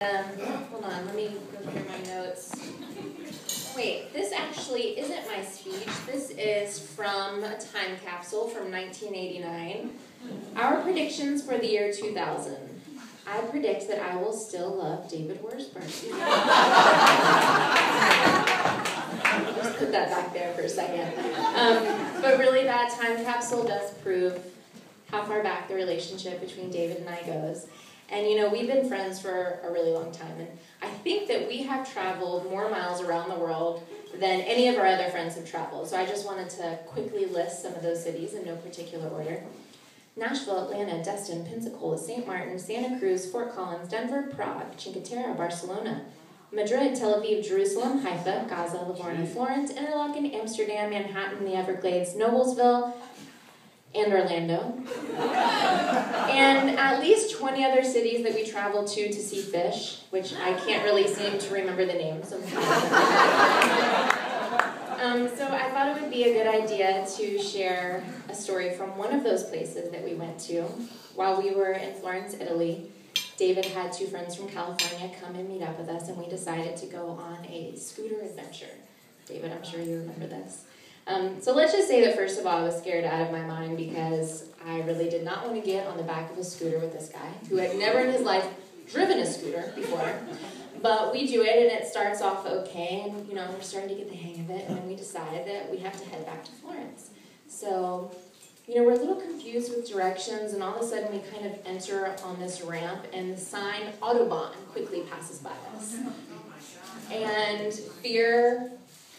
Hold on, let me go through my notes. Wait, this actually isn't my speech. This is from a time capsule from 1989. Our predictions for the year 2000. I predict that I will still love David Wurzburg. Just put that back there for a second. But really, that time capsule does prove how far back the relationship between David and I goes. And you know, we've been friends for a really long time, and I think that we have traveled more miles around the world than any of our other friends have traveled. So I just wanted to quickly list some of those cities in no particular order. Nashville, Atlanta, Destin, Pensacola, St. Martin, Santa Cruz, Fort Collins, Denver, Prague, Cinque Terre, Barcelona, Madrid, Tel Aviv, Jerusalem, Haifa, Gaza, Livorno, Florence, Interlaken, Amsterdam, Manhattan, the Everglades, Noblesville, and Orlando. And at least 20 other cities that we traveled to see fish, which I can't really seem to remember the names. So I thought it would be a good idea to share a story from one of those places that we went to. While we were in Florence, Italy, David had two friends from California come and meet up with us, and we decided to go on a scooter adventure. David, I'm sure you remember this. So let's just say that first of all, I was scared out of my mind because I really did not want to get on the back of a scooter with this guy who had never in his life driven a scooter before. But we do it, and it starts off okay, and you know, we're starting to get the hang of it, and then we decide that we have to head back to Florence. So, you know, we're a little confused with directions, and all of a sudden we kind of enter on this ramp, and the sign Autobahn quickly passes by us. And fear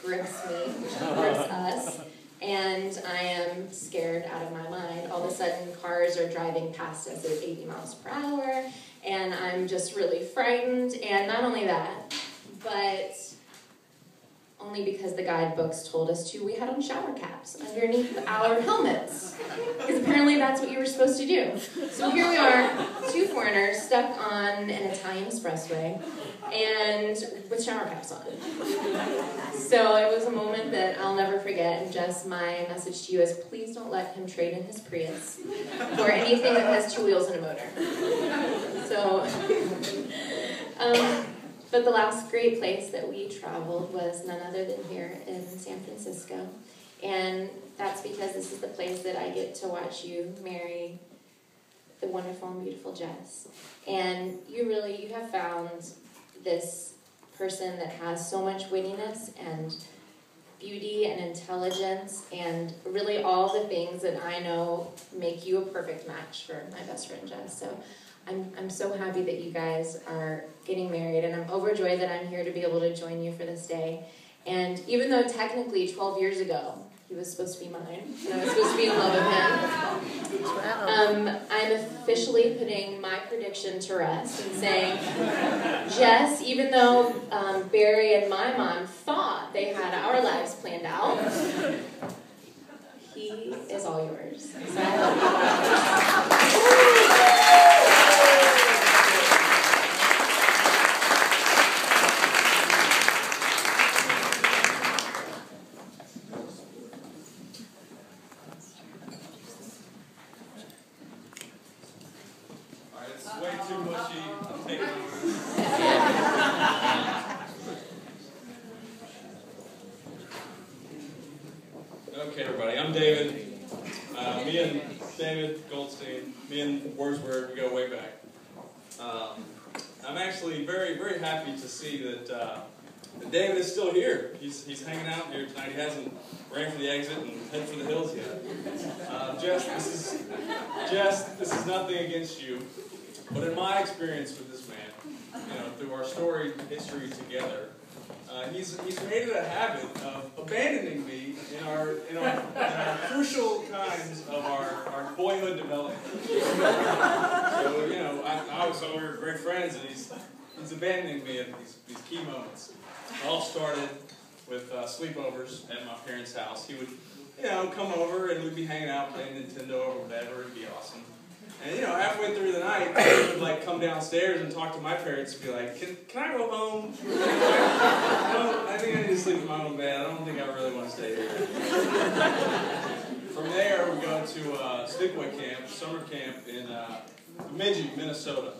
grips me, grips us, and I am scared out of my mind. All of a sudden, cars are driving past us at 80 miles per hour, and I'm just really frightened. And not only that, but only because the guidebooks told us to, we had on shower caps underneath our helmets, because apparently that's what you were supposed to do. So here we are, two foreigners stuck on an Italian expressway, and with shower caps on. So it was a moment that I'll never forget, and just my message to you is please don't let him trade in his Prius for anything that has two wheels and a motor. So, but the last great place that we traveled was none other than here in San Francisco. And that's because this is the place that I get to watch you marry the wonderful and beautiful Jess. And you have found this person that has so much wittiness and beauty and intelligence and really all the things that I know make you a perfect match for my best friend Jess. So I'm so happy that you guys are getting married, and I'm overjoyed that I'm here to be able to join you for this day. And even though technically 12 years ago he was supposed to be mine, and I was supposed to be in love with him, I'm officially putting my prediction to rest and saying, Jess, even though Barry and my mom thought they had our lives planned out, he is all yours. So I love you. Way too mushy. I'm taking over. Okay, everybody. I'm David. Me and David Goldstein, me and Wurzburg, we go way back. I'm actually very, very happy to see that David is still here. He's hanging out here tonight. He hasn't ran for the exit and head for the hills yet. Jess, this is nothing against you. But in my experience with this man, you know, through our storied history together, he's made it a habit of abandoning me in our crucial times of our boyhood development. So you know, we were great friends, and he's abandoning me at these key moments. It all started with sleepovers at my parents' house. He would, you know, come over and we'd be hanging out playing Nintendo or whatever. It'd be awesome. And you know, halfway through the night, I would like come downstairs and talk to my parents and be like, can I go home? I think I need to sleep in my own bed. I don't think I really want to stay here. From there, we go to sleepaway camp, summer camp in Bemidji, Minnesota.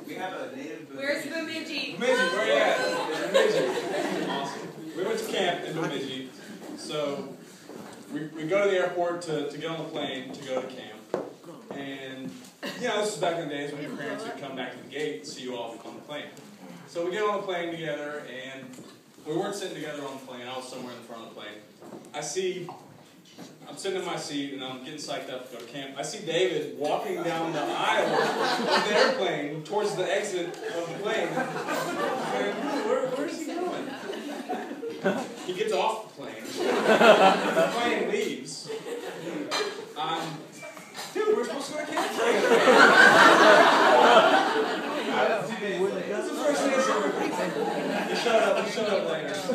We have a native. Where's Bemidji? Bemidji. So we go to the airport to get on the plane to go to camp. And, you know, this was back in the days when your parents would come back to the gate and see you off on the plane. So we get on the plane together, and we weren't sitting together on the plane. I was somewhere in the front of the plane. I'm sitting in my seat, and I'm getting psyched up to go to camp. I see David walking down the aisle of the airplane towards the exit of the plane. Where's he going? He gets off the plane. The plane leaves. Dude, we're supposed to go to camp. That's the first answer. He showed up later. So.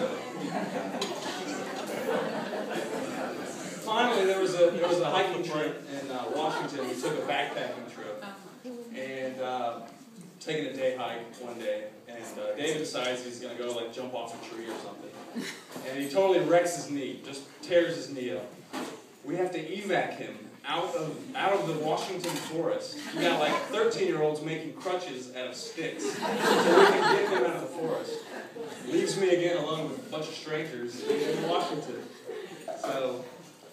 Finally, there was a hiking trip in Washington. We took a backpacking trip and taking a day hike one day. And David decides he's going to go like jump off a tree or something. And he totally wrecks his knee, just tears his knee up. We have to evac him out of the Washington forest. We got like 13-year-olds making crutches out of sticks so we can get him out of the forest. Leaves me again alone with a bunch of strangers in Washington. So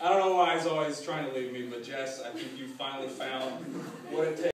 I don't know why he's always trying to leave me, but Jess, I think you finally found what it takes.